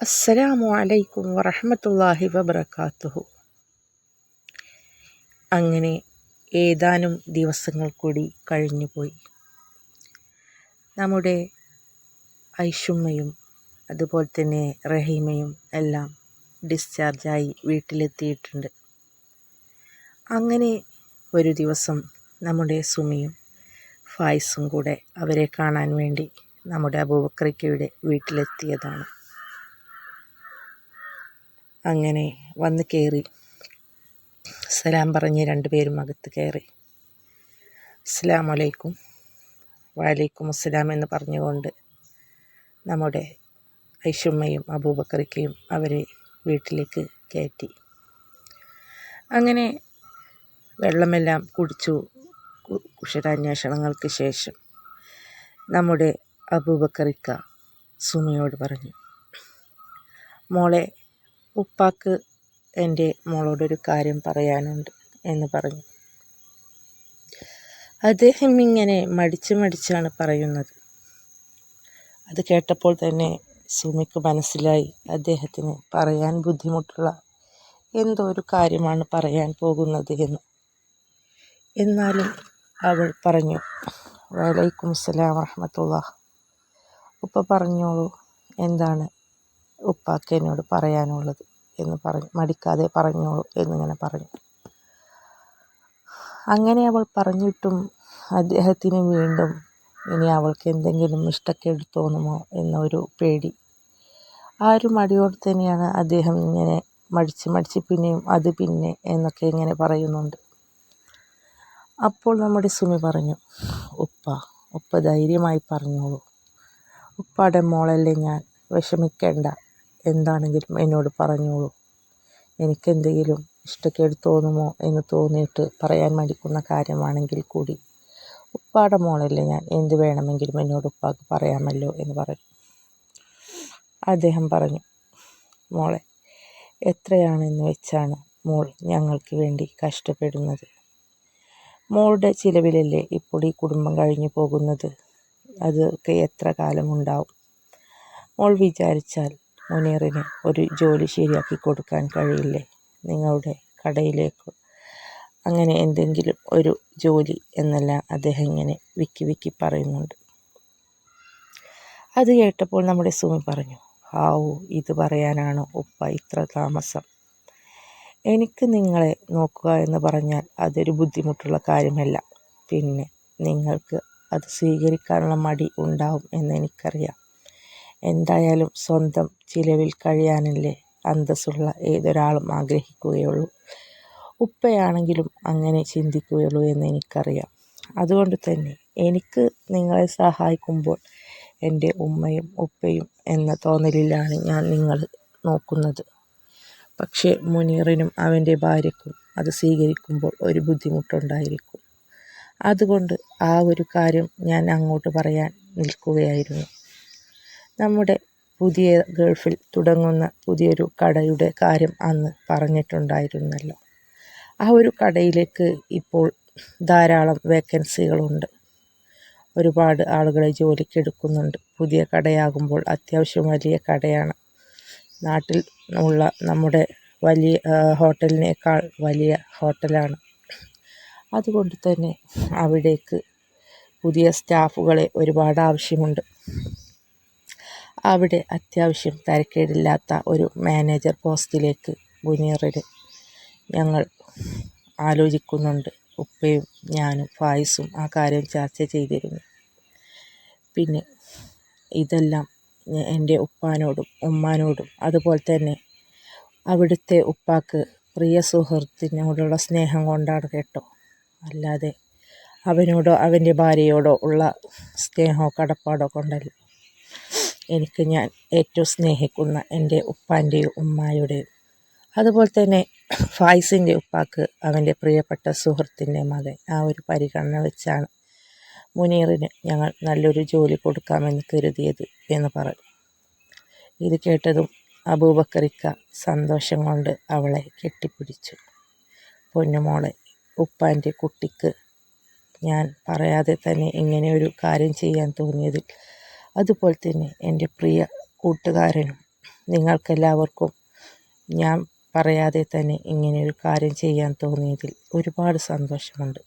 അസ്സലാമു അലൈക്കും വറഹ്മത്തുള്ളാഹി വബറകാതുഹു. അങ്ങനെ ഏതാനും ദിവസങ്ങൾ കൂടി കഴിഞ്ഞുപോയി. നമ്മുടെ ഐഷുമ്മയും അതുപോലെ തന്നെ റഹീമയും എല്ലാം ഡിസ്ചാർജായി വീട്ടിലെത്തിയിട്ടുണ്ട്. അങ്ങനെ ഒരു ദിവസം നമ്മുടെ സുമിയും ഫായിസും കൂടെ അവരെ കാണാൻ വേണ്ടി നമ്മുടെ അബൂബക്കറിക്കയുടെ വീട്ടിലെത്തിയതാണ്. അങ്ങനെ വന്ന് കയറി സലാം പറഞ്ഞ് രണ്ടുപേരും അകത്ത് കയറി. അസ്സലാമു അലൈക്കും, വഅലൈക്കും അസ്സലാം എന്ന് പറഞ്ഞുകൊണ്ട് നമ്മുടെ ഐഷുമ്മയും അബൂബക്കറിക്കയും അവരെ വീട്ടിലേക്ക് കയറ്റി. അങ്ങനെ വെള്ളമെല്ലാം കുടിച്ചു. കുശലാന്വേഷണങ്ങൾക്ക് ശേഷം നമ്മുടെ അബൂബക്കറിക്ക സുമിയോട് പറഞ്ഞു, മോളെ, ഉപ്പാക്ക് എൻ്റെ മോളോടൊരു കാര്യം പറയാനുണ്ട് എന്ന് പറഞ്ഞു. അദ്ദേഹം ഇങ്ങനെ മടിച്ചാണ് പറയുന്നത്. അത് കേട്ടപ്പോൾ തന്നെ സുമിക്ക് മനസ്സിലായി അദ്ദേഹത്തിന് പറയാൻ ബുദ്ധിമുട്ടുള്ള എന്തോ ഒരു കാര്യമാണ് പറയാൻ പോകുന്നത് എന്ന്. എന്നാലും അവൾ പറഞ്ഞു, വഅലൈക്കും അസ്സലാം വറഹ്മത്തുള്ളാഹ്. ഉപ്പ പറഞ്ഞോളൂ, എന്താണ് ഉപ്പാക്ക് എന്നോട് പറയാനുള്ളത് എന്ന് പറഞ്ഞു. മടിക്കാതെ പറഞ്ഞോളൂ എന്നിങ്ങനെ പറഞ്ഞു. അങ്ങനെ അവൾ പറഞ്ഞിട്ടും അദ്ദേഹത്തിന് വീണ്ടും ഇനി അവൾക്ക് എന്തെങ്കിലും ഇഷ്ടക്കേട് തോന്നുമോ എന്നൊരു പേടി. ആ ഒരു മടിയോട് തന്നെയാണ് അദ്ദേഹം ഇങ്ങനെ മടിച്ച് പിന്നെയും അത് പിന്നെ എന്നൊക്കെ ഇങ്ങനെ പറയുന്നുണ്ട്. അപ്പോൾ നമ്മുടെ സുമി പറഞ്ഞു, ഉപ്പ ധൈര്യമായി പറഞ്ഞോളൂ, ഉപ്പാടെ മോളല്ലേ ഞാൻ, വിഷമിക്കേണ്ട, എന്താണെങ്കിലും എന്നോട് പറഞ്ഞോളൂ. എനിക്കെന്തെങ്കിലും ഇഷ്ടക്കേട് തോന്നുമോ എന്ന് തോന്നിയിട്ട് പറയാൻ മടിക്കുന്ന കാര്യമാണെങ്കിൽ കൂടി ഉപ്പാടെ മോളല്ലേ ഞാൻ, എന്ത് വേണമെങ്കിലും എന്നോട് ഉപ്പാക്ക് പറയാമല്ലോ എന്ന് പറഞ്ഞു. അദ്ദേഹം പറഞ്ഞു, മോളെ, എത്രയാണെന്ന് വെച്ചാണ് മോൾ ഞങ്ങൾക്ക് വേണ്ടി കഷ്ടപ്പെടുന്നത്? മോളുടെ ചിലവിലല്ലേ ഇപ്പോൾ ഈ കുടുംബം കഴിഞ്ഞു പോകുന്നത്. അതൊക്കെ എത്ര കാലമുണ്ടാവും? മോൾ വിചാരിച്ചാൽ മുനീറിന് ഒരു ജോലി ശരിയാക്കി കൊടുക്കാൻ കഴിയില്ലേ? നിങ്ങളുടെ കടയിലേക്ക് അങ്ങനെ എന്തെങ്കിലും ഒരു ജോലി എന്നെല്ലാം അദ്ദേഹം ഇങ്ങനെ വിക്കി പറയുന്നുണ്ട്. അത് കേട്ടപ്പോൾ നമ്മുടെ സുമി പറഞ്ഞു, ഇത് പറയാനാണോ ഉപ്പ ഇത്ര താമസം? എനിക്ക് നിങ്ങളെ നോക്കുക എന്ന് പറഞ്ഞാൽ അതൊരു ബുദ്ധിമുട്ടുള്ള കാര്യമല്ല. പിന്നെ നിങ്ങൾക്ക് അത് സ്വീകരിക്കാനുള്ള മടി ഉണ്ടാവും എന്ന് എനിക്കറിയാം. എന്തായാലും സ്വന്തം ചിലവിൽ കഴിയാനല്ലേ അന്തസ്സുള്ള ഏതൊരാളും ആഗ്രഹിക്കുകയുള്ളൂ. ഉപ്പയാണെങ്കിലും അങ്ങനെ ചിന്തിക്കുകയുള്ളൂ എന്ന് എനിക്കറിയാം. അതുകൊണ്ട് തന്നെ എനിക്ക് നിങ്ങളെ സഹായിക്കുമ്പോൾ എൻ്റെ ഉമ്മയും ഉപ്പയും എന്ന തോന്നലിലാണ് ഞാൻ നിങ്ങളെ നോക്കുന്നത്. പക്ഷേ മുനീറിനും അവൻ്റെ ഭാര്യയ്ക്കും അത് സ്വീകരിക്കുമ്പോൾ ഒരു ബുദ്ധിമുട്ടുണ്ടായിരിക്കും. അതുകൊണ്ട് ആ ഒരു കാര്യം ഞാൻ അങ്ങോട്ട് പറയാൻ നിൽക്കുകയായിരുന്നു. നമ്മുടെ പുതിയ ഗൾഫിൽ തുടങ്ങുന്ന പുതിയൊരു കടയുടെ കാര്യം അന്ന് പറഞ്ഞിട്ടുണ്ടായിരുന്നല്ലോ. ആ ഒരു കടയിലേക്ക് ഇപ്പോൾ ധാരാളം വേക്കൻസികളുണ്ട്. ഒരുപാട് ആളുകളെ ജോലിക്കെടുക്കുന്നുണ്ട്. പുതിയ കടയാകുമ്പോൾ അത്യാവശ്യം വലിയ കടയാണ്. നാട്ടിൽ ഉള്ള നമ്മുടെ വലിയ ഹോട്ടലിനേക്കാൾ വലിയ ഹോട്ടലാണ്. അതുകൊണ്ട് തന്നെ അവിടേക്ക് പുതിയ സ്റ്റാഫുകളെ ഒരുപാട് ആവശ്യമുണ്ട്. അവിടെ അത്യാവശ്യം തരക്കേടില്ലാത്ത ഒരു മാനേജർ പോസ്റ്റിലേക്ക് മുനീറിന് ഞങ്ങൾ ആലോചിക്കുന്നുണ്ട്. ഉപ്പയും ഞാനും ഫായിസും ആ കാര്യം ചർച്ച ചെയ്തിരുന്നു. പിന്നെ ഇതെല്ലാം എൻ്റെ ഉപ്പാനോടും ഉമ്മാനോടും അതുപോലെ തന്നെ അവിടുത്തെ ഉപ്പാക്ക് പ്രിയ സുഹൃത്തിനോടുള്ള സ്നേഹം കൊണ്ടാണ് കേട്ടോ. അല്ലാതെ അവനോടോ അവൻ്റെ ഭാര്യയോടോ ഉള്ള സ്നേഹമോ കടപ്പാടോ കൊണ്ടല്ല. എനിക്ക് ഞാൻ ഏറ്റവും സ്നേഹിക്കുന്ന എൻ്റെ ഉപ്പാൻ്റെയും ഉമ്മായുടെയും അതുപോലെ തന്നെ ഫായിസിൻ്റെ ഉപ്പാക്ക് അവൻ്റെ പ്രിയപ്പെട്ട സുഹൃത്തിൻ്റെ മകൻ, ആ ഒരു പരിഗണന വെച്ചാണ് മുനീറിന് ഞങ്ങൾ നല്ലൊരു ജോലി കൊടുക്കാമെന്ന് കരുതിയത് എന്ന് പറഞ്ഞു. ഇത് കേട്ടതും അബൂബക്കറിക്ക സന്തോഷം കൊണ്ട് അവളെ കെട്ടിപ്പിടിച്ചു. പൊന്നുമോളെ, ഉപ്പാൻ്റെ കുട്ടിക്ക് ഞാൻ പറയാതെ തന്നെ ഇങ്ങനെ ഒരു കാര്യം ചെയ്യാൻ തോന്നിയതിൽ, അതുപോലെ തന്നെ എൻ്റെ പ്രിയ കൂട്ടുകാരനും നിങ്ങൾക്കെല്ലാവർക്കും ഞാൻ പറയാതെ തന്നെ ഇങ്ങനെയൊരു കാര്യം ചെയ്യാൻ തോന്നിയതിൽ ഒരുപാട് സന്തോഷമുണ്ട്.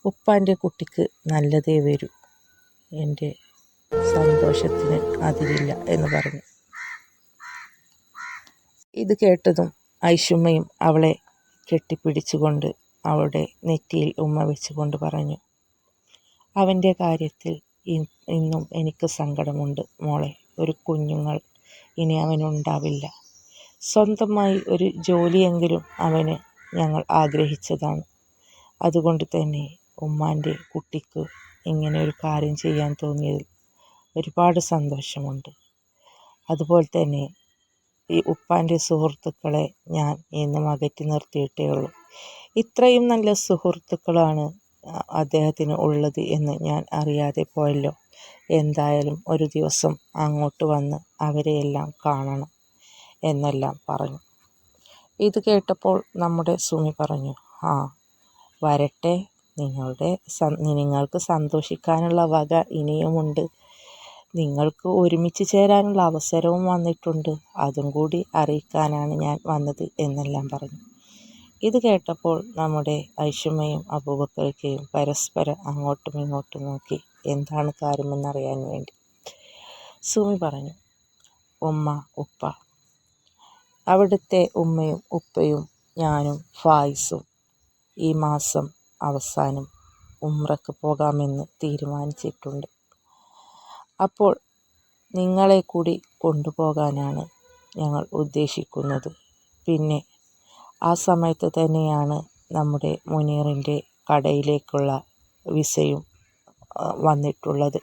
ഉപ്പാൻ്റെ കുട്ടിക്ക് നല്ലതേ വരൂ. എൻ്റെ സന്തോഷത്തിന് അതിരില്ല എന്ന് പറഞ്ഞു. ഇത് കേട്ടതും ഐഷുമ്മയും അവളെ കെട്ടിപ്പിടിച്ചുകൊണ്ട് അവളുടെ നെറ്റിയിൽ ഉമ്മ വെച്ചുകൊണ്ട് പറഞ്ഞു, അവൻ്റെ കാര്യത്തിൽ ഇന്നും എനിക്ക് സങ്കടമുണ്ട് മോളെ. ഒരു കുഞ്ഞുങ്ങൾ ഇനി അവനുണ്ടാവില്ല. സ്വന്തമായി ഒരു ജോലിയെങ്കിലും അവന് ഞങ്ങൾ ആഗ്രഹിച്ചതാണ്. അതുകൊണ്ട് തന്നെ ഉമ്മാൻ്റെ കുട്ടിക്ക് ഇങ്ങനെ ഒരു കാര്യം ചെയ്യാൻ തോന്നിയതിൽ ഒരുപാട് സന്തോഷമുണ്ട്. അതുപോലെ തന്നെ ഈ ഉപ്പാൻ്റെ സുഹൃത്തുക്കളെ ഞാൻ എന്നും അകറ്റി നിർത്തിയിട്ടേ ഉള്ളൂ. ഇത്രയും നല്ല സുഹൃത്തുക്കളാണ് അദ്ദേഹത്തിന് ഉള്ളത് എന്ന് ഞാൻ അറിയാതെ പോയല്ലോ. എന്തായാലും ഒരു ദിവസം അങ്ങോട്ട് വന്ന് അവരെയെല്ലാം കാണണം എന്നെല്ലാം പറഞ്ഞു. ഇത് കേട്ടപ്പോൾ നമ്മുടെ സുമി പറഞ്ഞു, ആ വരട്ടെ, നിങ്ങൾക്ക് സന്തോഷിക്കാനുള്ള വക ഇനിയുമുണ്ട്. നിങ്ങൾക്ക് ഒരുമിച്ച് ചേരാനുള്ള അവസരവും വന്നിട്ടുണ്ട്. അതും കൂടി അറിയിക്കാനാണ് ഞാൻ വന്നത് എന്നെല്ലാം പറഞ്ഞു. ഇത് കേട്ടപ്പോൾ നമ്മുടെ ഐഷുമ്മയും അബൂബക്കറിക്കയും പരസ്പരം അങ്ങോട്ടും ഇങ്ങോട്ടും നോക്കി എന്താണ് കാര്യമെന്നറിയാൻ വേണ്ടി. സുമി പറഞ്ഞു, ഉമ്മ, ഉപ്പ, അവിടുത്തെ ഉമ്മയും ഉപ്പയും ഞാനും ഫായിസും ഈ മാസം അവസാനം ഉംറക്ക് പോകാമെന്ന് തീരുമാനിച്ചിട്ടുണ്ട്. അപ്പോൾ നിങ്ങളെ കൂടി കൊണ്ടുപോകാനാണ് ഞങ്ങൾ ഉദ്ദേശിക്കുന്നത്. പിന്നെ ആ സമയത്ത് തന്നെയാണ് നമ്മുടെ മുനീറിൻ്റെ കടയിലേക്കുള്ള വിസയും വന്നിട്ടുള്ളത്.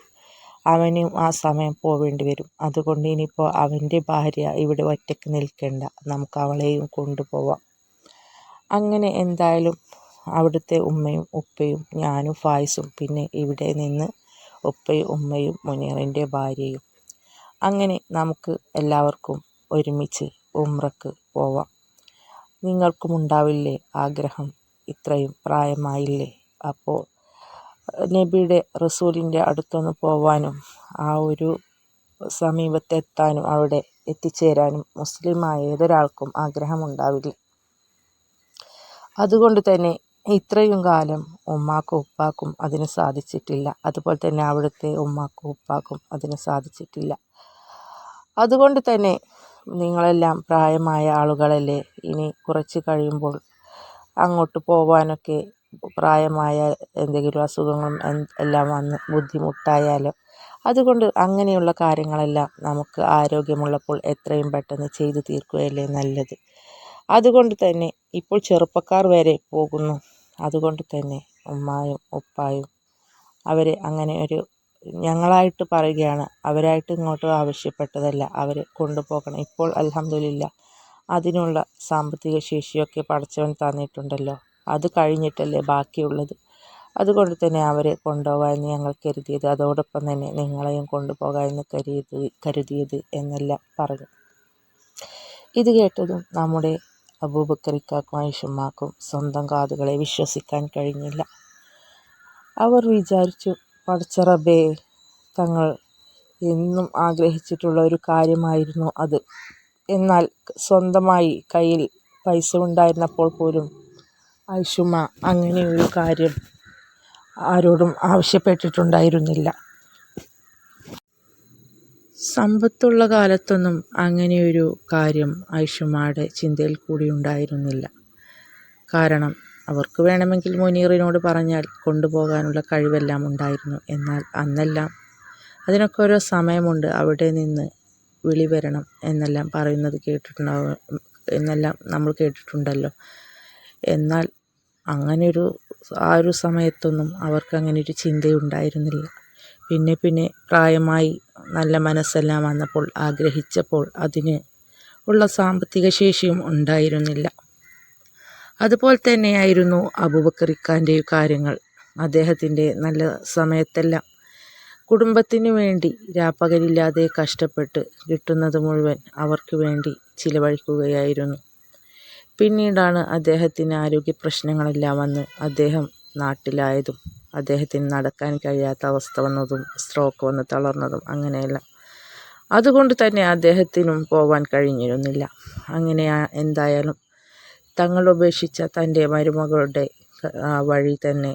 അവനും ആ സമയം പോവേണ്ടി വരും. അതുകൊണ്ട് ഇനിയിപ്പോൾ അവൻ്റെ ഭാര്യ ഇവിടെ ഒറ്റയ്ക്ക് നിൽക്കേണ്ട, നമുക്ക് അവളെയും കൊണ്ടുപോവാം. അങ്ങനെ എന്തായാലും അവിടുത്തെ ഉമ്മയും ഉപ്പയും ഞാനും ഫായിസും പിന്നെ ഇവിടെ നിന്ന് ഉപ്പയും ഉമ്മയും മുനീറിൻ്റെ ഭാര്യയും, അങ്ങനെ നമുക്ക് എല്ലാവർക്കും ഒരുമിച്ച് ഉംറക്ക് പോവാം. നിങ്ങൾക്കും ഉണ്ടാവില്ലേ ആഗ്രഹം? ഇത്രയും പ്രായമായില്ലേ? അപ്പോൾ നബിയുടെ റസൂലിൻ്റെ അടുത്തൊന്ന് പോവാനും ആ ഒരു സമീപത്തെത്താനും അവിടെ എത്തിച്ചേരാനും മുസ്ലിമായ ഏതൊരാൾക്കും ആഗ്രഹമുണ്ടാവില്ല. അതുകൊണ്ട് തന്നെ ഇത്രയും കാലം ഉമ്മാക്കും ഉപ്പാക്കും അതിന് സാധിച്ചിട്ടില്ല. അതുപോലെ തന്നെ അവിടുത്തെ ഉമ്മാക്കും ഉപ്പാക്കും അതിന് സാധിച്ചിട്ടില്ല. അതുകൊണ്ട് തന്നെ നിങ്ങളെല്ലാം പ്രായമായ ആളുകളല്ലേ, ഇനി കുറച്ച് കഴിയുമ്പോൾ അങ്ങോട്ട് പോവാനൊക്കെ പ്രായമായ എന്തെങ്കിലും അസുഖങ്ങളും എല്ലാം വന്ന് ബുദ്ധിമുട്ടായാലോ. അതുകൊണ്ട് അങ്ങനെയുള്ള കാര്യങ്ങളെല്ലാം നമുക്ക് ആരോഗ്യമുള്ളപ്പോൾ എത്രയും പെട്ടെന്ന് ചെയ്തു തീർക്കുകയല്ലേ നല്ലത്. അതുകൊണ്ട് തന്നെ ഇപ്പോൾ ചെറുപ്പക്കാർ വരെ പോകുന്നു. അതുകൊണ്ട് തന്നെ ഉമ്മായും ഉപ്പായും അവരെ അങ്ങനെ ഒരു ഞങ്ങളായിട്ട് പറയുകയാണ്, അവരായിട്ട് ഇങ്ങോട്ട് ആവശ്യപ്പെട്ടതല്ല, അവരെ കൊണ്ടുപോകണം. ഇപ്പോൾ അൽഹംദുലില്ലാ അതിനുള്ള സാമ്പത്തിക ശേഷിയൊക്കെ പടച്ചവൻ തന്നിട്ടുണ്ടല്ലോ. അത് കഴിഞ്ഞിട്ടല്ലേ ബാക്കിയുള്ളത്. അതുകൊണ്ട് തന്നെ അവരെ കൊണ്ടുപോകാമെന്ന് ഞങ്ങൾ കരുതിയത്, അതോടൊപ്പം തന്നെ നിങ്ങളെയും കൊണ്ടുപോകാമെന്ന് കരുതിയത് എന്നെല്ലാം പറഞ്ഞു. ഇത് കേട്ടതും നമ്മുടെ അബൂബക്കറിക്കാക്കും ഐഷുമ്മാക്കും സ്വന്തം കാതുകളെ വിശ്വസിക്കാൻ കഴിഞ്ഞില്ല. അവർ വിചാരിച്ചു, പടച്ച റബ്ബേ, തങ്ങൾ എന്നും ആഗ്രഹിച്ചിട്ടുള്ള ഒരു കാര്യമായിരുന്നു അത്. എന്നാൽ സ്വന്തമായി കയ്യിൽ പൈസ ഉണ്ടായിരുന്നപ്പോൾ പോലും ഐഷുമ്മ അങ്ങനെയൊരു കാര്യം ആരോടും ആവശ്യപ്പെട്ടിട്ടുണ്ടായിരുന്നില്ല. സമ്പത്തുള്ള കാലത്തൊന്നും അങ്ങനെയൊരു കാര്യം ഐഷുമ്മയുടെ ചിന്തയിൽ കൂടി ഉണ്ടായിരുന്നില്ല. കാരണം അവർക്ക് വേണമെങ്കിൽ മുനീറിനോട് പറഞ്ഞാൽ കൊണ്ടുപോകാനുള്ള കഴിവെല്ലാം ഉണ്ടായിരുന്നു. എന്നാൽ അന്നെല്ലാം അതിനൊക്കെ ഓരോ സമയമുണ്ട്. അവിടെ നിന്ന് വിളി വരണം എന്നെല്ലാം പറയുന്നത് കേട്ടിട്ടുണ്ടാവും, എന്നെല്ലാം നമ്മൾ കേട്ടിട്ടുണ്ടല്ലോ. എന്നാൽ അങ്ങനെയൊരു ആ ഒരു സമയത്തൊന്നും അവർക്ക് അങ്ങനെയൊരു ചിന്തയുണ്ടായിരുന്നില്ല. പിന്നെ പ്രായമായി നല്ല മനസ്സെല്ലാം വന്നപ്പോൾ ആഗ്രഹിച്ചപ്പോൾ അതിന് ഉള്ള സാമ്പത്തിക ശേഷിയും ഉണ്ടായിരുന്നില്ല. അതുപോലെ തന്നെയായിരുന്നു അബൂബക്കറിക്കാൻ്റെ കാര്യങ്ങൾ. അദ്ദേഹത്തിൻ്റെ നല്ല സമയത്തെല്ലാം കുടുംബത്തിന് വേണ്ടി രാപ്പകലില്ലാതെ കഷ്ടപ്പെട്ട് കിട്ടുന്നത് മുഴുവൻ അവർക്ക് വേണ്ടി ചിലവഴിക്കുകയായിരുന്നു. പിന്നീടാണ് അദ്ദേഹത്തിന് ആരോഗ്യ പ്രശ്നങ്ങളെല്ലാം വന്ന് അദ്ദേഹം നാട്ടിലായതും അദ്ദേഹത്തിന് നടക്കാൻ കഴിയാത്ത അവസ്ഥ വന്നതും സ്ട്രോക്ക് വന്ന് തളർന്നതും അങ്ങനെയെല്ലാം. അതുകൊണ്ട് തന്നെ അദ്ദേഹത്തിനും പോവാൻ കഴിഞ്ഞിരുന്നില്ല. അങ്ങനെ എന്തായാലും തങ്ങൾ ഉപേക്ഷിച്ച തൻ്റെ മരുമകളുടെ വഴി തന്നെ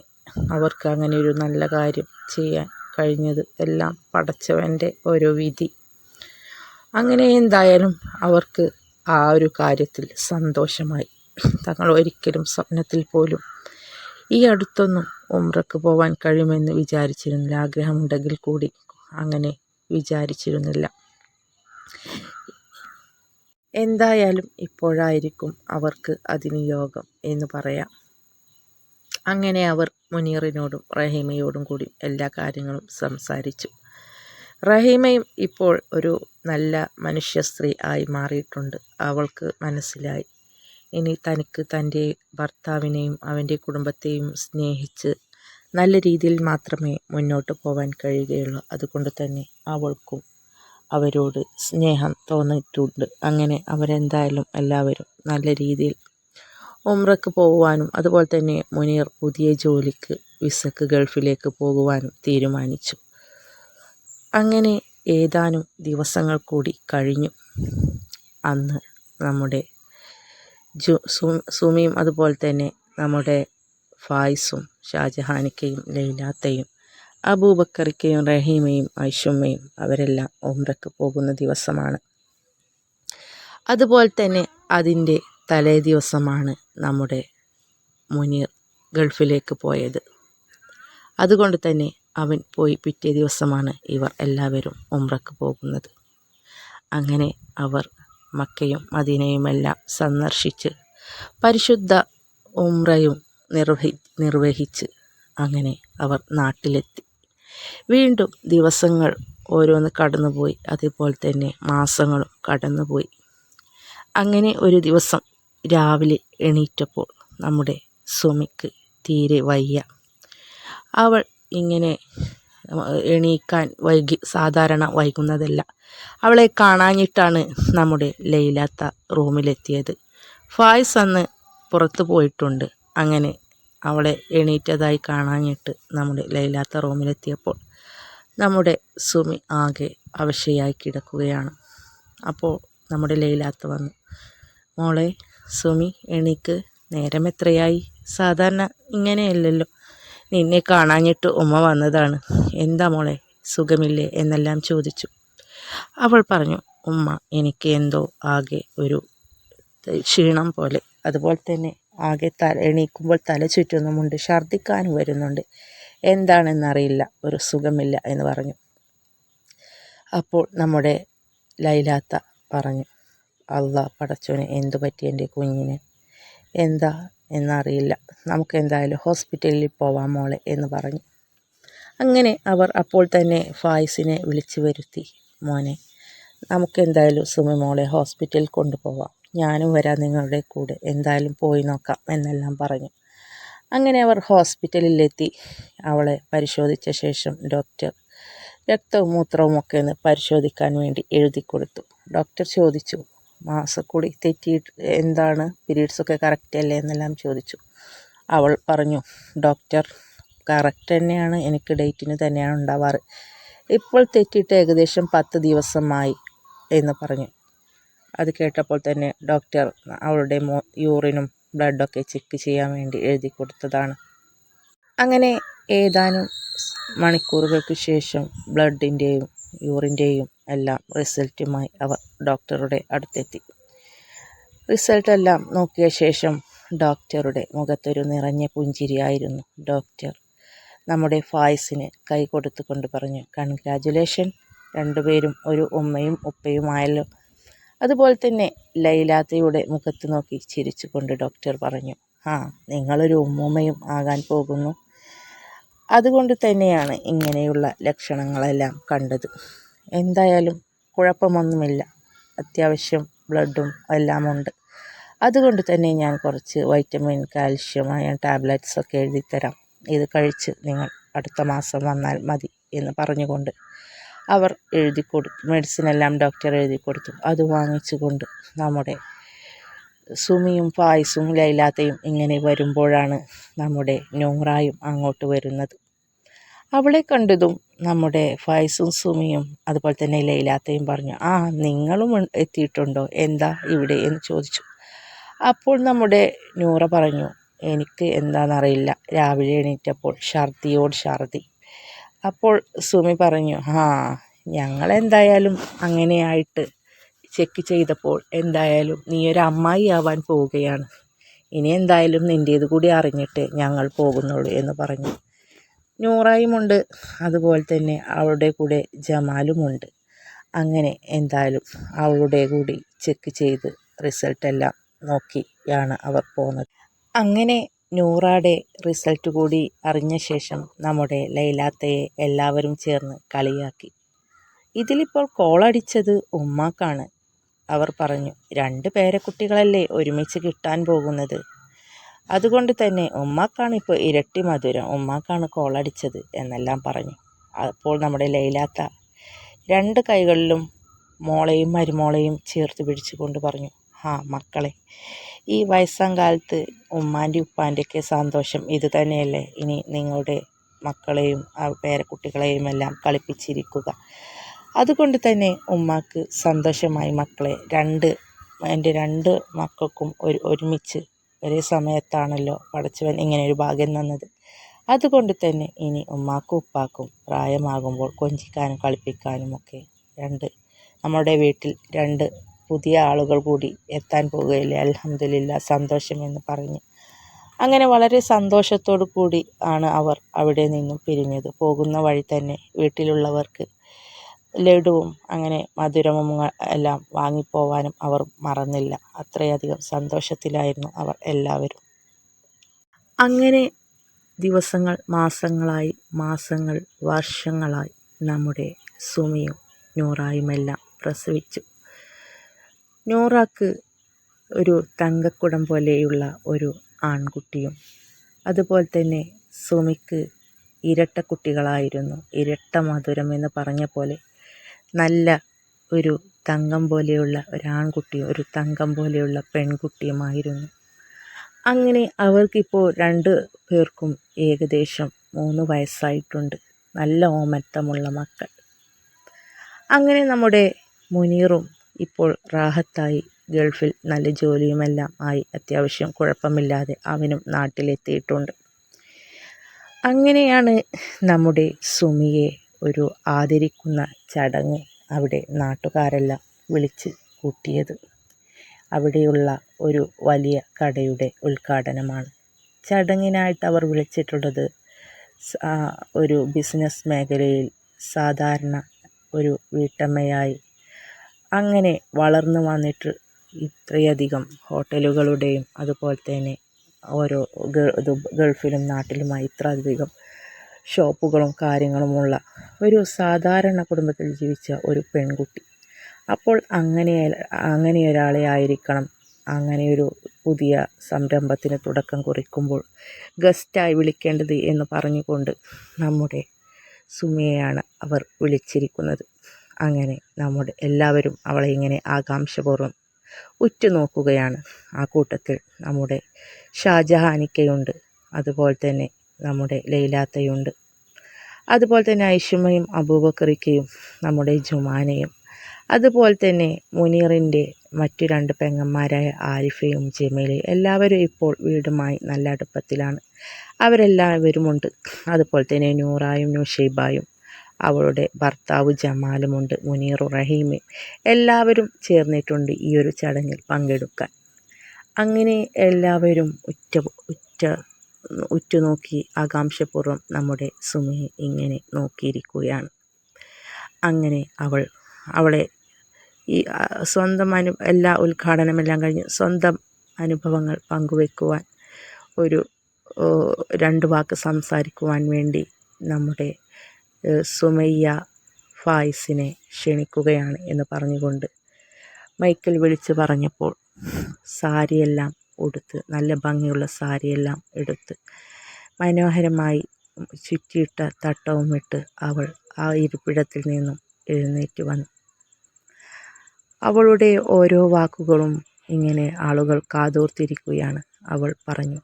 അവർക്ക് അങ്ങനെ ഒരു നല്ല കാര്യം ചെയ്യാൻ കഴിഞ്ഞത് എല്ലാം പടച്ചവൻ്റെ ഓരോ വിധി. അങ്ങനെ എന്തായാലും അവർക്ക് ആ ഒരു കാര്യത്തിൽ സന്തോഷമായി. തങ്ങൾ ഒരിക്കലും സ്വപ്നത്തിൽ പോലും ഈ അടുത്തൊന്നും ഉംറയ്ക്ക് പോവാൻ കഴിയുമെന്ന് വിചാരിച്ചിരുന്നില്ല. ആഗ്രഹമുണ്ടെങ്കിൽ കൂടി അങ്ങനെ വിചാരിച്ചിരുന്നില്ല. എന്തായാലും ഇപ്പോഴായിരിക്കും അവർക്ക് അതിന് യോഗം എന്ന് പറയാം. അങ്ങനെ അവർ മുനീറിനോടും റഹീമയോടും കൂടി എല്ലാ കാര്യങ്ങളും സംസാരിച്ചു. റഹീമയും ഇപ്പോൾ ഒരു നല്ല മനുഷ്യ സ്ത്രീ ആയി മാറിയിട്ടുണ്ട്. അവൾക്ക് മനസ്സിലായി ഇനി തനിക്ക് തൻ്റെ ഭർത്താവിനെയും അവൻ്റെ കുടുംബത്തെയും സ്നേഹിച്ച് നല്ല രീതിയിൽ മാത്രമേ മുന്നോട്ട് പോകാൻ കഴിയുകയുള്ളൂ. അതുകൊണ്ട് തന്നെ അവൾക്കും അവരോട് സ്നേഹം തോന്നിയിട്ടുണ്ട്. അങ്ങനെ അവരെന്തായാലും എല്ലാവരും നല്ല രീതിയിൽ ഉംറയ്ക്ക് പോകുവാനും അതുപോലെ തന്നെ മുനീർ പുതിയ ജോലിക്ക് വിസക്ക് ഗൾഫിലേക്ക് പോകുവാനും തീരുമാനിച്ചു. അങ്ങനെ ഏതാനും ദിവസങ്ങൾ കൂടി കഴിഞ്ഞു. അന്ന് നമ്മുടെ സുമിയും അതുപോലെ തന്നെ നമ്മുടെ ഫായിസും ഷാജഹാനിക്കയും ലൈലാത്തയും അബൂബക്കറിക്കയും റഹീമയും ഐഷുമ്മയും അവരെല്ലാം ഉംറയ്ക്ക് പോകുന്ന ദിവസമാണ്. അതുപോലെ തന്നെ അതിൻ്റെ തലേ ദിവസമാണ് നമ്മുടെ മുനീർ ഗൾഫിലേക്ക് പോയത്. അതുകൊണ്ട് തന്നെ അവൻ പോയി പിറ്റേ ദിവസമാണ് ഇവർ എല്ലാവരും ഉംറയ്ക്ക് പോകുന്നത്. അങ്ങനെ അവർ മക്കയും മദീനയുമെല്ലാം സന്ദർശിച്ച് പരിശുദ്ധ ഉംറയും നിർവഹിച്ച് അങ്ങനെ അവർ നാട്ടിലെത്തി. വീണ്ടും ദിവസങ്ങൾ ഓരോന്ന് കടന്നുപോയി. അതുപോലെ തന്നെ മാസങ്ങളും കടന്നുപോയി. അങ്ങനെ ഒരു ദിവസം രാവിലെ എണീറ്റപ്പോൾ നമ്മുടെ സുമിക്ക് തീരെ വയ്യ. അവൾ ഇങ്ങനെ എണീക്കാൻ സാധാരണ വൈകുന്നതല്ല. അവളെ കാണാഞ്ഞിട്ടാണ് നമ്മുടെ ലൈലാത്ത റൂമിലെത്തിയത്. ഫായിസ് അന്ന് പുറത്തു പോയിട്ടുണ്ട്. അങ്ങനെ അവളെ എണീറ്റതായി കാണാഞ്ഞിട്ട് നമ്മുടെ ലൈലാത്ത റൂമിലെത്തിയപ്പോൾ നമ്മുടെ സുമി ആകെ അവശയായി കിടക്കുകയാണ്. അപ്പോൾ നമ്മുടെ ലൈലാത്ത വന്നു, മോളെ സുമി എണീക്ക്, നേരം എത്രയായി? സാധാരണ ഇങ്ങനെയല്ലല്ലോ, നിന്നെ കാണാഞ്ഞിട്ട് ഉമ്മ വന്നതാണ്. എന്താ മോളെ, സുഖമില്ലേ എന്നെല്ലാം ചോദിച്ചു. അവൾ പറഞ്ഞു, ഉമ്മ എനിക്ക് എന്തോ ആകെ ഒരു ക്ഷീണം പോലെ, അതുപോലെ തന്നെ ആകെ എണീക്കുമ്പോൾ തല ചുറ്റുന്നുമുണ്ട്, ഛർദ്ദിക്കാനും വരുന്നുണ്ട്, എന്താണെന്നറിയില്ല, ഒരു സുഖമില്ല എന്ന് പറഞ്ഞു. അപ്പോൾ നമ്മുടെ ലൈലാത്ത പറഞ്ഞു, അള്ളാ പടച്ചോനെ, എന്തു പറ്റി എൻ്റെ കുഞ്ഞിന്, എന്താ എന്നറിയില്ല, നമുക്ക് എന്തായാലും ഹോസ്പിറ്റലിൽ പോവാം മോളെ എന്ന് പറഞ്ഞു. അങ്ങനെ അവർ അപ്പോൾ തന്നെ ഫായിസിനെ വിളിച്ചു വരുത്തി, മോനെ നമുക്കെന്തായാലും സുമി മോളെ ഹോസ്പിറ്റലിൽ കൊണ്ടുപോവാം, ഞാനും വരാം നിങ്ങളുടെ കൂടെ, എന്തായാലും പോയി നോക്കാം എന്നെല്ലാം പറഞ്ഞു. അങ്ങനെ അവർ ഹോസ്പിറ്റലിലെത്തി. അവളെ പരിശോധിച്ച ശേഷം ഡോക്ടർ രക്തവും മൂത്രവും ഒക്കെ ഒന്ന് പരിശോധിക്കാൻ വേണ്ടി എഴുതി കൊടുത്തു. ഡോക്ടർ ചോദിച്ചു, മാസക്കൂടി തെറ്റിയിട്ട് എന്താണ്, പീരീഡ്സൊക്കെ കറക്റ്റ് അല്ലേ എന്നെല്ലാം ചോദിച്ചു. അവൾ പറഞ്ഞു, ഡോക്ടർ കറക്റ്റ് തന്നെയാണ്, എനിക്ക് ഡേറ്റിന് തന്നെയാണ് ഉണ്ടാവാറ്, ഇപ്പോൾ തെറ്റിയിട്ട് ഏകദേശം 10 ദിവസമായി എന്ന് പറഞ്ഞു. അത് കേട്ടപ്പോൾ തന്നെ ഡോക്ടർ അവളുടെ യൂറിനും ബ്ലഡൊക്കെ ചെക്ക് ചെയ്യാൻ വേണ്ടി എഴുതി കൊടുത്തതാണ്. അങ്ങനെ ഏതാനും മണിക്കൂറുകൾക്ക് ശേഷം ബ്ലഡിൻ്റെയും യൂറിൻ്റെയും എല്ലാം റിസൾട്ടുമായി അവർ ഡോക്ടറുടെ അടുത്തെത്തി. റിസൾട്ടെല്ലാം നോക്കിയ ശേഷം ഡോക്ടറുടെ മുഖത്തൊരു നിറഞ്ഞ പുഞ്ചിരിയായിരുന്നു. ഡോക്ടർ നമ്മുടെ ഫായിസിന് കൈ കൊടുത്തുകൊണ്ട് പറഞ്ഞു, കൺഗ്രാജുലേഷൻ, രണ്ടുപേരും ഒരു ഉമ്മയും ഉപ്പയുമായല്ലോ. അതുപോലെ തന്നെ ലൈലാത്തയുടെ മുഖത്ത് നോക്കി ചിരിച്ചുകൊണ്ട് ഡോക്ടർ പറഞ്ഞു, നിങ്ങളൊരു ഉമ്മയും ആകാൻ പോകുന്നു, അതുകൊണ്ട് തന്നെയാണ് ഇങ്ങനെയുള്ള ലക്ഷണങ്ങളെല്ലാം കണ്ടത്. എന്തായാലും കുഴപ്പമൊന്നുമില്ല, അത്യാവശ്യം ബ്ലഡും എല്ലാം ഉണ്ട്, അതുകൊണ്ട് തന്നെ ഞാൻ കുറച്ച് വൈറ്റമിൻ, കാൽഷ്യം, അയൺ ടാബ്ലറ്റ്സൊക്കെ എഴുതിത്തരാം, ഇത് കഴിച്ച് നിങ്ങൾ അടുത്ത മാസം വന്നാൽ മതി എന്ന് പറഞ്ഞുകൊണ്ട് അവർ മെഡിസിനെല്ലാം ഡോക്ടർ എഴുതി കൊടുത്തു. അത് വാങ്ങിച്ചുകൊണ്ട് നമ്മുടെ സുമിയും ഫായിസും ലൈലാത്തയും ഇങ്ങനെ വരുമ്പോഴാണ് നമ്മുടെ നൂറായും അങ്ങോട്ട് വരുന്നത്. അവളെ കണ്ടതും നമ്മുടെ ഫൈസും സുമിയും അതുപോലെ തന്നെ ലൈലാത്തയും പറഞ്ഞു, ആ നിങ്ങളും എത്തിയിട്ടുണ്ടോ, എന്താ ഇവിടെ എന്ന് ചോദിച്ചു. അപ്പോൾ നമ്മുടെ നൂറ പറഞ്ഞു, എനിക്ക് എന്താണെന്നറിയില്ല, രാവിലെ എണീറ്റപ്പോൾ ഛർദിയോട് ഛർദി. അപ്പോൾ സുമി പറഞ്ഞു, ഞങ്ങളെന്തായാലും അങ്ങനെയായിട്ട് ചെക്ക് ചെയ്തപ്പോൾ എന്തായാലും നീ ഒരു അമ്മായി ആവാൻ പോവുകയാണ്, ഇനി എന്തായാലും നിൻ്റേത് കൂടി അറിഞ്ഞിട്ട് ഞങ്ങൾ പോകുന്നുള്ളൂ എന്ന് പറഞ്ഞു. നൂറായുമുണ്ട്, അതുപോലെ തന്നെ അവളുടെ കൂടെ ജമാലുമുണ്ട്. അങ്ങനെ എന്തായാലും അവളുടെ കൂടി ചെക്ക് ചെയ്ത് റിസൾട്ടെല്ലാം നോക്കിയാണ് അവർ പോകുന്നത്. അങ്ങനെ നൂറാടെ റിസൾട്ട് കൂടി അറിഞ്ഞ ശേഷം നമ്മുടെ ലൈലാത്തയെ എല്ലാവരും ചേർന്ന് കളിയാക്കി. ഇതിലിപ്പോൾ കോളടിച്ചത് ഉമ്മാക്കാണ്. അവർ പറഞ്ഞു, 2 പേരക്കുട്ടികളല്ലേ ഒരുമിച്ച് കിട്ടാൻ പോകുന്നത്, അതുകൊണ്ട് തന്നെ ഉമ്മാക്കാണ് ഇപ്പോൾ ഇരട്ടി മധുരം, ഉമ്മാക്കാണ് കോളടിച്ചത് എന്നെല്ലാം പറഞ്ഞു. അപ്പോൾ നമ്മുടെ ലൈലാത്ത 2 കൈകളിലും മോളെയും മരുമോളെയും ചേർത്ത് പിടിച്ചുകൊണ്ട് പറഞ്ഞു, മക്കളെ, ഈ വയസ്സാം കാലത്ത് ഉമ്മാൻ്റെ ഉപ്പാൻ്റെയൊക്കെ സന്തോഷം ഇത് തന്നെയല്ലേ, ഇനി നിങ്ങളുടെ മക്കളെയും പേരക്കുട്ടികളെയും എല്ലാം കളിപ്പിച്ചിരിക്കുക, അതുകൊണ്ട് തന്നെ ഉമ്മാക്ക് സന്തോഷമായി മക്കളെ. എൻ്റെ 2 മക്കൾക്കും ഒരുമിച്ച് ഒരേ സമയത്താണല്ലോ പടച്ചവൻ ഇങ്ങനെ ഒരു ഭാഗ്യം തന്നത്, അതുകൊണ്ട് തന്നെ ഇനി ഉമ്മാക്കും ഉപ്പാക്കും പ്രായമാകുമ്പോൾ കൊഞ്ചിക്കാനും കളിപ്പിക്കാനും ഒക്കെ നമ്മുടെ വീട്ടിൽ 2 പുതിയ ആളുകൾ കൂടി എത്താൻ പോവുകയില്ലേ, അൽഹംദുലില്ലാ, സന്തോഷമെന്ന് പറഞ്ഞു. അങ്ങനെ വളരെ സന്തോഷത്തോടു കൂടി ആണ് അവർ അവിടെ നിന്നും പിരിഞ്ഞത്. പോകുന്ന വഴി തന്നെ വീട്ടിലുള്ളവർക്ക് ലഡുവും അങ്ങനെ മധുരവും എല്ലാം വാങ്ങിപ്പോവാനും അവർ മറന്നില്ല. അത്രയധികം സന്തോഷത്തിലായിരുന്നു അവർ എല്ലാവരും. അങ്ങനെ ദിവസങ്ങൾ മാസങ്ങളായി, മാസങ്ങൾ വർഷങ്ങളായി നമ്മുടെ സുമിയും നൂറായുമെല്ലാം പ്രസവിച്ചു. നൂറാക്ക് ഒരു തങ്കക്കുടം പോലെയുള്ള ഒരു ആൺകുട്ടിയും, അതുപോലെ തന്നെ സുമിക്ക് ഇരട്ട കുട്ടികളായിരുന്നു. ഇരട്ട മധുരം എന്ന് പറഞ്ഞ പോലെ നല്ല ഒരു തങ്കം പോലെയുള്ള ഒരാൺകുട്ടിയും ഒരു തങ്കം പോലെയുള്ള പെൺകുട്ടിയുമായിരുന്നു. അങ്ങനെ അവർക്കിപ്പോൾ 2 പേർക്കും ഏകദേശം 3 വയസ്സായിട്ടുണ്ട്. നല്ല ഓമത്തമുള്ള മക്കൾ. അങ്ങനെ നമ്മുടെ മുനീറും ഇപ്പോൾ റാഹത്തായി ഗൾഫിൽ നല്ല ജോലിയുമെല്ലാം ആയി അത്യാവശ്യം കുഴപ്പമില്ലാതെ അവനും നാട്ടിലെത്തിയിട്ടുണ്ട്. അങ്ങനെയാണ് നമ്മുടെ സുമിയെ ഒരു ആദരിക്കുന്ന ചടങ്ങ് അവിടെ നാട്ടുകാരെല്ലാം വിളിച്ച് കൂട്ടിയത്. അവിടെയുള്ള ഒരു വലിയ കടയുടെ ഉദ്ഘാടനമാണ്. ചടങ്ങിനായിട്ട് അവർ വിളിച്ചിട്ടുള്ളത് ഒരു ബിസിനസ് മേഖലയിൽ സാധാരണ ഒരു വീട്ടമ്മയായി അങ്ങനെ വളർന്നു വന്നിട്ട് ഇത്രയധികം ഹോട്ടലുകളുടെയും അതുപോലെ തന്നെ ഓരോ ഗൾഫിലും നാട്ടിലുമായി ഇത്രയധികം ഷോപ്പുകളും കാര്യങ്ങളുമുള്ള ഒരു സാധാരണ കുടുംബത്തിൽ ജീവിച്ച ഒരു പെൺകുട്ടി. അപ്പോൾ അങ്ങനെ ഒരാളെ ആയിരിക്കണം അങ്ങനെയൊരു പുതിയ സംരംഭത്തിന് തുടക്കം കുറിക്കുമ്പോൾ ഗസ്റ്റായി വിളിക്കേണ്ടത് എന്ന് പറഞ്ഞുകൊണ്ട് നമ്മുടെ സുമിയെയാണ് അവർ വിളിച്ചിരിക്കുന്നത്. അങ്ങനെ നമ്മുടെ എല്ലാവരും അവളെ ഇങ്ങനെ ആകാംക്ഷപൂർവ്വം ഉറ്റുനോക്കുകയാണ്. ആ കൂട്ടത്തിൽ നമ്മുടെ ഷാജഹാനിക്കയുണ്ട്, അതുപോലെ തന്നെ നമ്മുടെ ലൈലാത്തയുണ്ട്, അതുപോലെ തന്നെ ഐഷുമയും അബൂബക്കറിക്കയും നമ്മുടെ ജുമാനയും, അതുപോലെ തന്നെ മുനീറിൻ്റെ മറ്റു 2 പെങ്ങന്മാരായ ആരിഫയും ജമീലയും എല്ലാവരും ഇപ്പോൾ വീടുമായി നല്ല അടുപ്പത്തിലാണ്. അവരെല്ലാവരുമുണ്ട്. അതുപോലെ തന്നെ നൂറായും നുഷൈബായും അവളുടെ ഭർത്താവ് ജമാലുമുണ്ട്, മുനീറും റഹീമയും എല്ലാവരും ചേർന്നിട്ടുണ്ട് ഈ ഒരു ചടങ്ങിൽ പങ്കെടുക്കാൻ. അങ്ങനെ എല്ലാവരും ഉറ്റുനോക്കി ആകാംക്ഷപൂർവ്വം നമ്മുടെ സുമിയെ ഇങ്ങനെ നോക്കിയിരിക്കുകയാണ്. അങ്ങനെ അവളെ ഈ സ്വന്തം എല്ലാ ഉദ്ഘാടനമെല്ലാം കഴിഞ്ഞ് സ്വന്തം അനുഭവങ്ങൾ പങ്കുവെക്കുവാൻ ഒരു 2 വാക്ക് സംസാരിക്കുവാൻ വേണ്ടി നമ്മുടെ സുമയ്യ ഫായിസിനെ ക്ഷണിക്കുകയാണ് എന്ന് പറഞ്ഞുകൊണ്ട് മൈക്കിൽ വിളിച്ച് പറഞ്ഞപ്പോൾ സാരിയെല്ലാം ഉടുത്ത് നല്ല ഭംഗിയുള്ള സാരിയെല്ലാം എടുത്ത് മനോഹരമായി ചുറ്റിയിട്ട തട്ടവുമിട്ട് അവൾ ആ ഇരിപ്പിടത്തിൽ നിന്നും എഴുന്നേറ്റ് വന്നു. അവളുടെ ഓരോ വാക്കുകളും ഇങ്ങനെ ആളുകൾ കാതോർത്തിരിക്കുകയാണ്. അവൾ പറഞ്ഞു,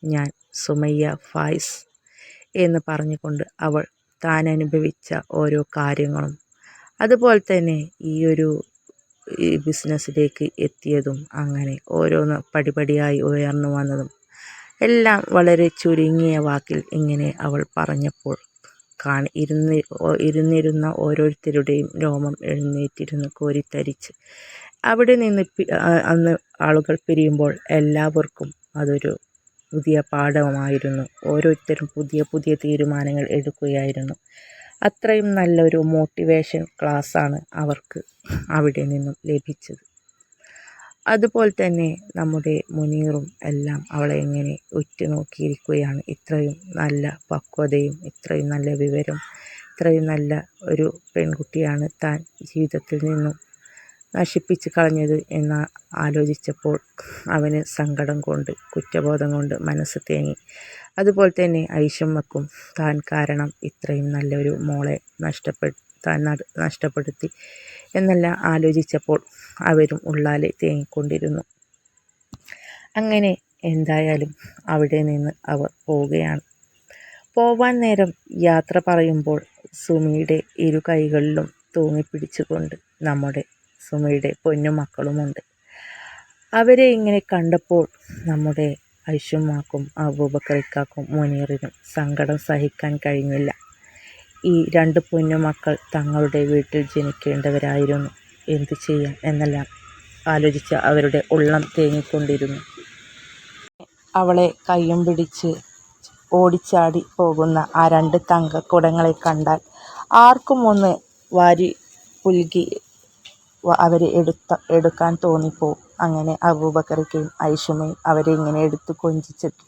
ഞാൻ സുമയ്യ ഫായിസ് എന്ന് പറഞ്ഞുകൊണ്ട് അവൾ താൻ അനുഭവിച്ച ഓരോ കാര്യങ്ങളും, അതുപോലെ തന്നെ ഈ ബിസിനസ്സിലേക്ക് എത്തിയതും, അങ്ങനെ ഓരോന്ന് പടിപടിയായി ഉയർന്നു വന്നതും എല്ലാം വളരെ ചുരുങ്ങിയ വാക്കിൽ ഇങ്ങനെ അവൾ പറഞ്ഞപ്പോൾ ഇരുന്നിരുന്ന ഓരോരുത്തരുടെയും രോമം എഴുന്നേറ്റിരുന്ന് കോരിത്തരിച്ച്. അവിടെ നിന്ന് അന്ന് ആളുകൾ പിരിയുമ്പോൾ എല്ലാവർക്കും അതൊരു പുതിയ പാഠമായിരുന്നു. ഓരോരുത്തരും പുതിയ പുതിയ തീരുമാനങ്ങൾ എടുക്കുകയായിരുന്നു. അത്രയും നല്ലൊരു മോട്ടിവേഷൻ ക്ലാസ്സാണ് അവർക്ക് അവിടെ നിന്നും ലഭിച്ചത്. അതുപോലെ തന്നെ നമ്മുടെ മുനീറും എല്ലാം അവളെ ഇങ്ങനെ ഉറ്റുനോക്കിയിരിക്കുകയാണ്. ഇത്രയും നല്ല പക്വതയും ഇത്രയും നല്ല വിവരം, ഇത്രയും നല്ല ഒരു പെൺകുട്ടിയാണ് താൻ ജീവിതത്തിൽ നിന്നും നശിപ്പിച്ച് കളഞ്ഞത് എന്ന് ആലോചിച്ചപ്പോൾ അവന് സങ്കടം കൊണ്ട്, കുറ്റബോധം കൊണ്ട് മനസ്സ് തേങ്ങി. അതുപോലെ തന്നെ ഐഷമ്മക്കും താൻ കാരണം ഇത്രയും നല്ലൊരു മോളെ നഷ്ടപ്പെടുത്തി എന്നെല്ലാം ആലോചിച്ചപ്പോൾ അവരും ഉള്ളാലെ തേങ്ങിക്കൊണ്ടിരുന്നു. അങ്ങനെ എന്തായാലും അവിടെ നിന്ന് അവർ പോവുകയാണ്. പോവാൻ നേരം യാത്ര പറയുമ്പോൾ സുമിയുടെ ഇരു കൈകളിലും തൂങ്ങിപ്പിടിച്ചുകൊണ്ട് നമ്മുടെ സുമിയുടെ പൊന്നുമക്കളുമുണ്ട്. അവരെ ഇങ്ങനെ കണ്ടപ്പോൾ നമ്മുടെ ഐഷുമ്മാക്കും അബൂബക്കറിക്കാക്കും മുനീറിനും സങ്കടം സഹിക്കാൻ കഴിഞ്ഞില്ല. ഈ 2 പൊന്നുമക്കൾ തങ്ങളുടെ വീട്ടിൽ ജനിക്കേണ്ടവരായിരുന്നു, എന്തു ചെയ്യാൻ എന്നെല്ലാം ആലോചിച്ച അവരുടെ ഉള്ളം തേങ്ങിക്കൊണ്ടിരുന്നു. അവളെ കയ്യും പിടിച്ച് ഓടിച്ചാടി പോകുന്ന ആ 2 തങ്കക്കുടങ്ങളെ കണ്ടാൽ ആർക്കും ഒന്ന് വാരി പുൽകി അവരെ എടുക്കാൻ തോന്നിപ്പോവും. അങ്ങനെ അബൂബക്കറിക്കയും ഐഷുമയും അവരെ ഇങ്ങനെ എടുത്ത് കൊഞ്ചിച്ചിട്ട്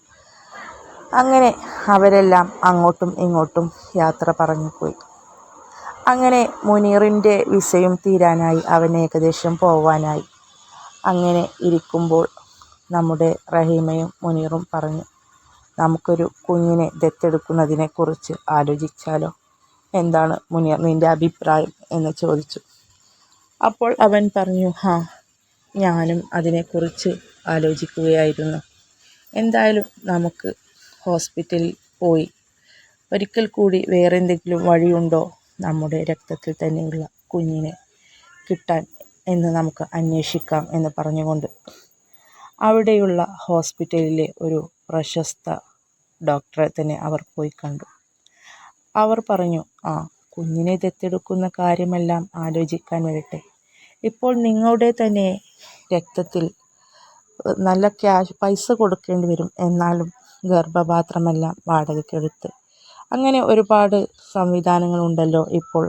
അങ്ങനെ അവരെല്ലാം അങ്ങോട്ടും ഇങ്ങോട്ടും യാത്ര പറഞ്ഞു പോയി. അങ്ങനെ മുനീറിൻ്റെ വിസയും തീരാനായി, അവൻ ഏകദേശം പോവാനായി. അങ്ങനെ ഇരിക്കുമ്പോൾ നമ്മുടെ റഹീമയും മുനീറും പറഞ്ഞു, നമുക്കൊരു കുഞ്ഞിനെ ദത്തെടുക്കുന്നതിനെക്കുറിച്ച് ആലോചിച്ചാലോ? എന്താണ് മുനീർ നിൻ്റെ അഭിപ്രായം എന്ന് ചോദിച്ചു. അപ്പോൾ അവൻ പറഞ്ഞു, ഞാനും അതിനെക്കുറിച്ച് ആലോചിക്കുകയായിരുന്നു. എന്തായാലും നമുക്ക് ഹോസ്പിറ്റലിൽ പോയി ഒരിക്കൽ കൂടി വേറെന്തെങ്കിലും വഴിയുണ്ടോ നമ്മുടെ രക്തത്തിൽ തന്നെയുള്ള കുഞ്ഞിനെ കിട്ടാൻ എന്ന് നമുക്ക് അന്വേഷിക്കാം എന്ന് പറഞ്ഞുകൊണ്ട് അവിടെയുള്ള ഹോസ്പിറ്റലിലെ ഒരു പ്രശസ്ത ഡോക്ടറെ തന്നെ അവർ പോയി കണ്ടു. അവർ പറഞ്ഞു, കുഞ്ഞിനെ ദത്തെടുക്കുന്ന കാര്യമെല്ലാം ആലോചിക്കാൻ വരട്ടെ. ഇപ്പോൾ നിങ്ങളുടെ തന്നെ രക്തത്തിൽ നല്ല പൈസ കൊടുക്കേണ്ടി വരും. എന്നാലും ഗർഭപാത്രമെല്ലാം വാടകയ്ക്കെടുത്ത് അങ്ങനെ ഒരുപാട് സംവിധാനങ്ങളുണ്ടല്ലോ ഇപ്പോൾ.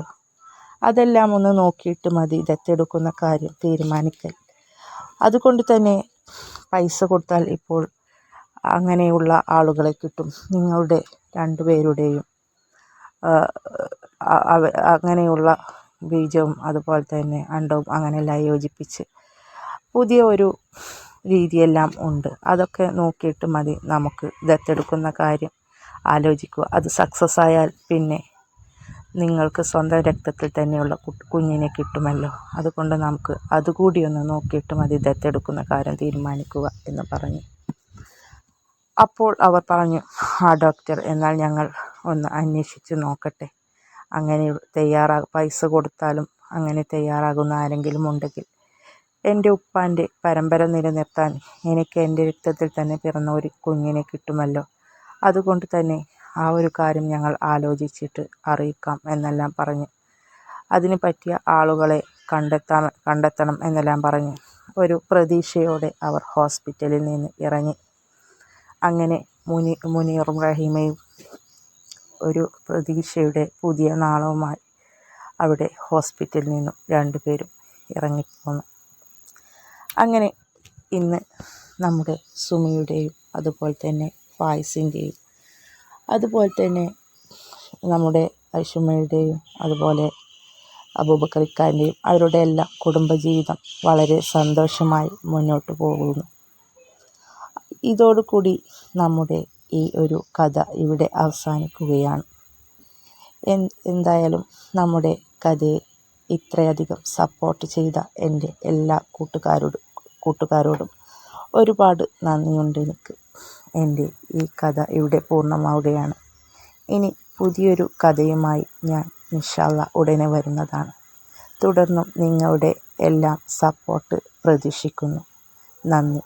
അതെല്ലാം ഒന്ന് നോക്കിയിട്ട് മതി ദത്തെടുക്കുന്ന കാര്യം തീരുമാനിക്കൽ. അതുകൊണ്ട് തന്നെ പൈസ കൊടുത്താൽ ഇപ്പോൾ അങ്ങനെയുള്ള ആളുകളെ കിട്ടും. നിങ്ങളുടെ 2 പേരുടെയും അങ്ങനെയുള്ള ബീജവും അതുപോലെ തന്നെ അണ്ടവും അങ്ങനെയെല്ലാം യോജിപ്പിച്ച് പുതിയ ഒരു രീതിയെല്ലാം ഉണ്ട്. അതൊക്കെ നോക്കിയിട്ട് മതി നമുക്ക് ദത്തെടുക്കുന്ന കാര്യം ആലോചിക്കുക. അത് സക്സസ് ആയാൽ പിന്നെ നിങ്ങൾക്ക് സ്വന്തം രക്തത്തിൽ തന്നെയുള്ള കുഞ്ഞിനെ കിട്ടുമല്ലോ. അതുകൊണ്ട് നമുക്ക് അതുകൂടി ഒന്ന് നോക്കിയിട്ട് മതി ദത്തെടുക്കുന്ന കാര്യം തീരുമാനിക്കുക എന്ന് പറഞ്ഞു. അപ്പോൾ അവർ പറഞ്ഞു, ഡോക്ടർ, എന്നാൽ ഞങ്ങൾ ഒന്ന് അന്വേഷിച്ച് നോക്കട്ടെ. അങ്ങനെ പൈസ കൊടുത്താലും അങ്ങനെ തയ്യാറാകുന്ന ആരെങ്കിലും ഉണ്ടെങ്കിൽ എൻ്റെ ഉപ്പാൻ്റെ പരമ്പര നിലനിർത്താൻ എനിക്ക് എൻ്റെ രക്തത്തിൽ തന്നെ പിറന്ന ഒരു കുഞ്ഞിനെ കിട്ടുമല്ലോ. അതുകൊണ്ട് തന്നെ ആ ഒരു കാര്യം ഞങ്ങൾ ആലോചിച്ചിട്ട് അറിയിക്കാം എന്നെല്ലാം പറഞ്ഞ് അതിന് പറ്റിയ ആളുകളെ കണ്ടെത്തണം എന്നെല്ലാം പറഞ്ഞ് ഒരു പ്രതീക്ഷയോടെ അവർ ഹോസ്പിറ്റലിൽ നിന്ന് ഇറങ്ങി. അങ്ങനെ മുനീറും റഹീമയും ഒരു പ്രതീക്ഷയുടെ പുതിയ നാളവുമായി അവിടെ ഹോസ്പിറ്റലിൽ നിന്നും 2 പേരും ഇറങ്ങിപ്പോന്നു. അങ്ങനെ ഇന്ന് നമ്മുടെ സുമിയുടെയും അതുപോലെ തന്നെ ഫായിസിൻ്റെയും അതുപോലെ തന്നെ നമ്മുടെ ഐഷുമ്മയുടെയും അതുപോലെ അബൂബക്കറിക്കാൻ്റെയും അവരുടെ എല്ലാം കുടുംബജീവിതം വളരെ സന്തോഷമായി മുന്നോട്ട് പോകുന്നു. ഇതോടുകൂടി നമ്മുടെ ഈ ഒരു കഥ ഇവിടെ അവസാനിക്കുകയാണ്. എന്തായാലും നമ്മുടെ കഥയെ ഇത്രയധികം സപ്പോർട്ട് ചെയ്ത എൻ്റെ എല്ലാ കൂട്ടുകാരോടും ഒരുപാട് നന്ദിയുണ്ട് എനിക്ക്. എൻ്റെ ഈ കഥ ഇവിടെ പൂർണ്ണമാവുകയാണ്. ഇനി പുതിയൊരു കഥയുമായി ഞാൻ ഇൻഷാ അല്ലാഹ് ഉടനെ വരുന്നതാണ്. തുടർന്നും നിങ്ങളുടെ എല്ലാം സപ്പോർട്ട് പ്രതീക്ഷിക്കുന്നു. നന്ദി.